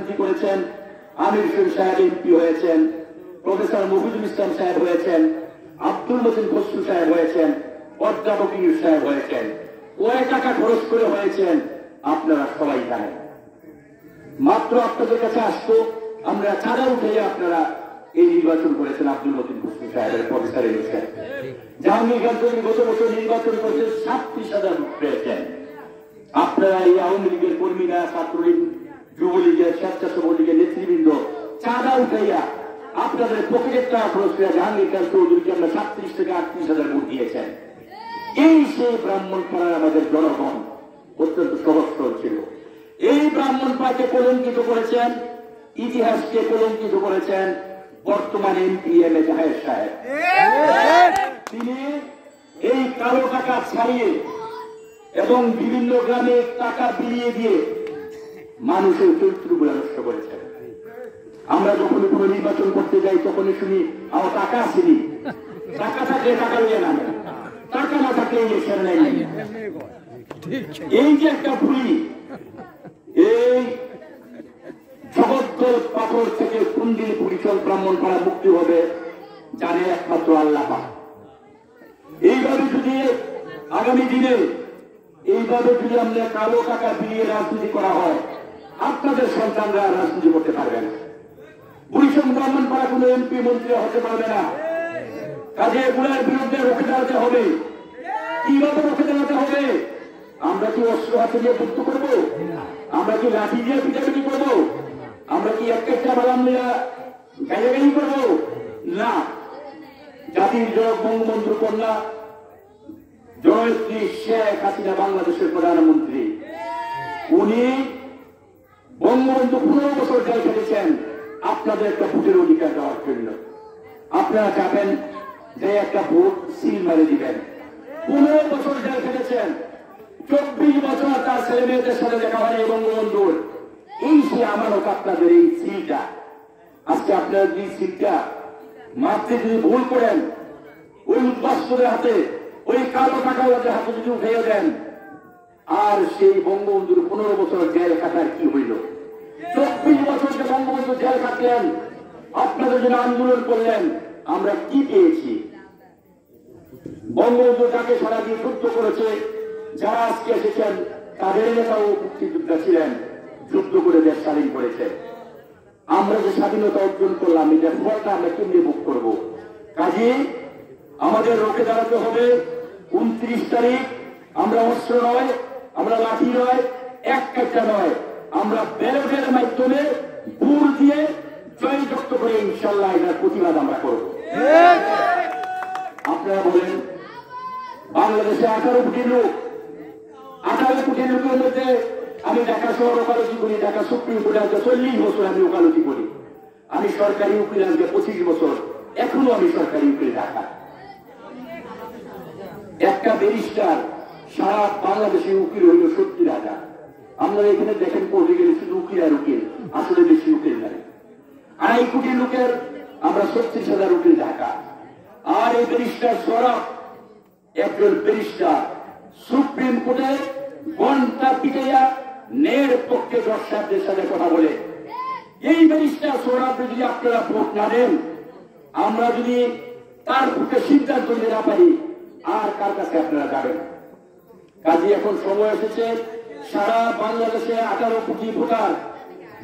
রাজনীতি করেছেন, আমির হোসেন সাহেব এমপি হয়েছেন, প্রফেসর মফিজুল ইসলাম সাহেব হয়েছেন, আব্দুল মতিন খসরু সাহেব হয়েছেন, অধ্যাপক ইউসুফ সাহেব হয়েছেন। কয় টাকা খরচ করে হয়েছেন আপনারা সবাই জানেন। মাত্র আপনাদের কাছে আসতো, আমরা চাঁদা উঠে আপনারা এই নির্বাচন করেছেন আব্দুল মতিন খসরু সাহেবের, প্রফেসর ইউসুফ সাহেব। জাহাঙ্গীর খান চৌধুরী গত বছর নির্বাচন করেছেন 37,000 ভোট পেয়েছেন। আপনারা এই আওয়ামী লীগের কর্মীরা, ছাত্রলীগ, যুবলীগের, স্বেচ্ছাসেবক লীগের নেতৃবৃন্দ চাঁদা উঠাইয়া আপনাদের পকেটের টাকা খরচ করে জাহাঙ্গীর খান চৌধুরীকে আমরা 37 থেকে 38,000 ভোট দিয়েছেন। এই সেই ব্রাহ্মণপাড়ার আমাদের জনগণ অত্যন্ত সহজ ছিল। এই ব্রাহ্মণপাড়াকে কলঙ্কিত করেছেন, ইতিহাসকে কলঙ্কিত করেছেন বর্তমান এমপি এম এ জাহের সাহেব। তিনি এই কালো টাকা ছাড়িয়ে এবং বিভিন্ন গ্রামে টাকা বিলিয়ে দিয়ে মানুষের চরিত্রগুলো নষ্ট করেছেন। আমরা যখন কোনো নির্বাচন করতে যাই তখনই শুনি আমার টাকা আসেনি, টাকা থাকলে টাকা নিয়ে নামে, টাকা না থাকলে ইলেকশন নেই। এই যে একটা ভুলি, এই জগদ্দল পাথর থেকে কুন্ডিল পরিচয় ব্রাহ্মণপাড়া মুক্তি হবে জানে একমাত্র আল্লাহ। এইভাবে যদি আগামী দিনে এইভাবে যদি আমরা কালো টাকা বিলিয়ে রাজনীতি করা হয়, আপনাদের সন্তানরা রাজনীতি করতে পারবে না। বরিশাল ব্রাহ্মণপাড়া কোনো এমপি মন্ত্রী হতে পারবে না। কাজে এগুলোর বিরুদ্ধে রুখে দাঁড়াতে হবে। কিভাবে রুখে দাঁড়াতে হবে? আমরা কি অস্ত্র হাতে দিয়ে যুদ্ধ করবো? আমরা কি লাঠি দিয়ে পিটাপিটি করবো? আমরা কি একটা বালাম নিয়ে গাড়ি করবো? না। জাতির জনক বঙ্গবন্ধু কন্যা জননেত্রী শেখ হাসিনা বাংলাদেশের প্রধানমন্ত্রী, উনি বঙ্গবন্ধু 15 বছর জেল খেটেছেন আপনাদের একটা ভোটের অধিকার দেওয়ার জন্য। আপনারা যাবেন যে একটা ভোট সিল মেরে দিবেন। 15 বছর জেল খেটেছেন, 24 বছর তার ছেলে মেয়েদের সাথে দেখা হয়নি বঙ্গবন্ধুর। এই যে আমানত আপনাদের এই সিলটা, আজকে আপনারা যদি সিলটা মারতে যদি ভুল করেন, ওই উদ্বাস্তুদের হাতে, ওই কালো টাকাওয়ালাদের হাতে যদি উঠে দেন, আর সেই বঙ্গবন্ধুর 15 বছর জেল কাটার কি হইল? 24 বছর যে বঙ্গবন্ধু জেল কাটলেন, আপনাদের জন্য আন্দোলন করলেন, আমরা কি পেয়েছি? বঙ্গবন্ধু তাকে সারা দিয়ে যুদ্ধ করেছে, যারা আজকে এসেছেন তাদের নেতাও মুক্তিযোদ্ধা ছিলেন, যুদ্ধ করে দেশ স্বাধীন করেছে। আমরা যে স্বাধীনতা অর্জন করলাম, এটার ফলটা আমরা কেমনি ভোগ করবো? কাজে আমাদের রুখে দাঁড়াতে হবে। 29 তারিখ আমরা অস্ত্র নয়, আমরা লাঠি নয়, এক কাটা নয়, আমরা ব্যালটের মাধ্যমে ভোট দিয়ে জয়যুক্ত করে ইনশাল্লাহ এটার প্রতিবাদ আমরা করব। আপনারা বলেন, বাংলাদেশে 18 কোটি লোক, 18 কোটি লোকের মধ্যে আমি ঢাকা শহর ওকালতি করি, ঢাকা সুপ্রিম কোর্টে আজকে 40 বছর আমি ওকালতি করি। আমি সরকারি উকিল আজকে 25 বছর, এখনো আমি সরকারি উকিল ঢাকা। একটা ব্যারিস্টার সারা বাংলাদেশে উকিল হইল 70,000। আপনারা এখানে দেখেন কোর্টে গেলে শুধু উকিল আর উকিল, আসলে বেশি উকিল নাই। 2.5 কোটি লোকের আমরা 36,000 উকিল ঢাকা। আর এই ব্যারিস্টার সরব একজন ব্যারিস্টার সুপ্রিম কোর্টে ঘন্টা পিটাইয়া ন্যায়ের পক্ষে দর্শকদের সাথে কথা বলে। এই ব্যারিস্টার সরব যদি আপনারা ভোট না দেন, আমরা যদি তার পক্ষে সিদ্ধান্ত নিতে না পারি, আর কার কাছে আপনারা যাবেন? কাজে এখন সময় এসেছে, সারা বাংলাদেশে 18 কোটি ভোটার,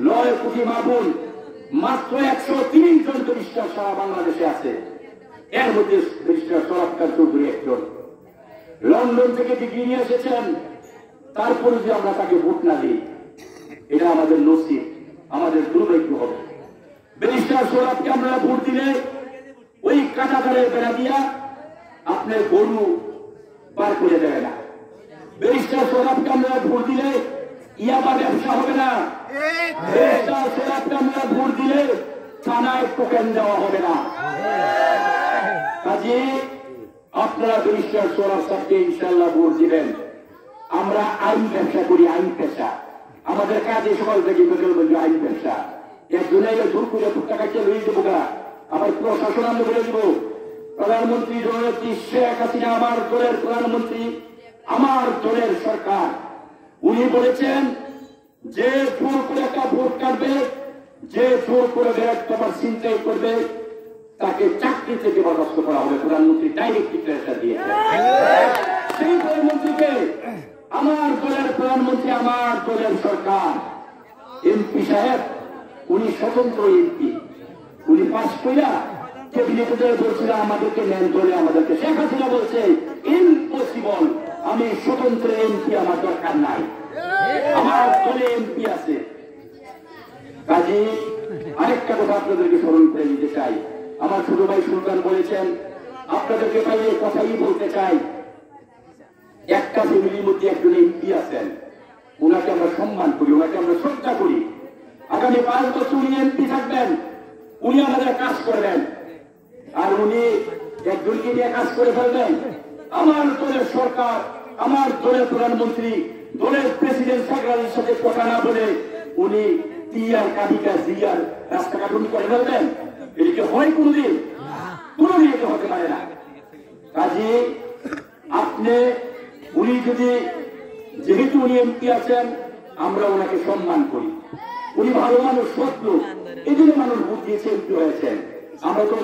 9 কোটি মাহবুল, মাত্র 130 জন ব্যারিস্টার সারা বাংলাদেশে আছে। এর মধ্যে ব্যারিস্টার সরব খান চৌধুরী একজন। লন্ডন থেকে ডিগ্রি নিয়ে এসেছেন, তারপরে যে আমরা তাকে ভোট না দিই, এটা আমাদের নসিব, আমাদের দুর্ভাগ্য হবে। ব্যারিস্টার সরবকে আমরা ভোট দিলে ওই কাটাতারের বেড়া দিয়া আপনার গরু পার করে দেবে না। ব্যারিস্টার সরবকে আমরা ভোট দিলে ইয়াবা ব্যবসা হবে না। ব্যারিস্টার সরবকে আমরা ভোট দিলে থানায় টোকেন দেওয়া হবে না। কাজে আপনারা ব্যারিস্টার সরব সাহেবকে ইনশাল্লাহ ভোট দিবেন। আমরা আইন ব্যবসা করি, আইন পেশা আমাদের কাজে, সকাল থেকে বিকেল পর্যন্ত আইন ব্যবসা। একজনে জোর করে টাকা লইয়ে দেবো গা, আমার প্রশাসন আমরা বলে দিব। প্রধানমন্ত্রী জননেত্রী শেখ হাসিনা আমার দলের প্রধানমন্ত্রী, আমার দলের সরকার, উনি বলেছেন যে জোর করে একটা ভোট কাটবে যে জোর করে ব্যালট পেপার ছিনতাই করবে তাকে চাকরি থেকে বরখাস্ত করা হবে। প্রধানমন্ত্রী ডাইরেক্ট ডিক্লারেশন দিয়েছেন। সেই প্রধানমন্ত্রীকে আমার দলের প্রধানমন্ত্রী, আমার দলের সরকার এমপি সাহেব, উনি স্বতন্ত্র এমপি, উনি পাশ কইরা ক্যাবিনেটে বলছিল আমাদেরকে নেন দলে, আমাদেরকে শেখ হাসিনা বলছে ইম্পসিবল, আমি স্বতন্ত্র এমপি, আমার দরকার নাই, আমার দলে এমপি আছে। কাজে আরেকটা কথা আপনাদেরকে স্মরণ করে নিতে চাই, আমার ছোট ভাই সুলতান বলেছেন, আপনাদেরকে ভাই এই কথাই বলতে চাই, একটা ফ্যামিলির মধ্যে একজন এমপি আছেন, ওনাকে আমরা সম্মান করি, ওনাকে আমরা শ্রদ্ধা করি। আগামী 5 বছর উনি এমপি থাকবেন, উনি আমাদের কাজ করবেন, আর উনি একজনকে নিয়ে কাজ করে ফেলবেন। আমার দলের সরকার, আমার দলের প্রধানমন্ত্রী, দলের প্রেসিডেন্ট সেক্রেটারির সাথে কথা না বলে উনি টিআর কাবিকা জিআর রাস্তাঘাট উনি করে ফেলবেন। এদিকে হয় কোনদিন? কোনদিন এটা হতে পারে না। কাজে আপনি, উনি যদি, যেহেতু উনি এমপি আছেন, আমরা ওনাকে সম্মান করি, উনি ভালো মানুষ, সৎ লোক, এই জন্য মানুষ ভোট দিয়েছে এমপি হয়েছেন। আমরা তো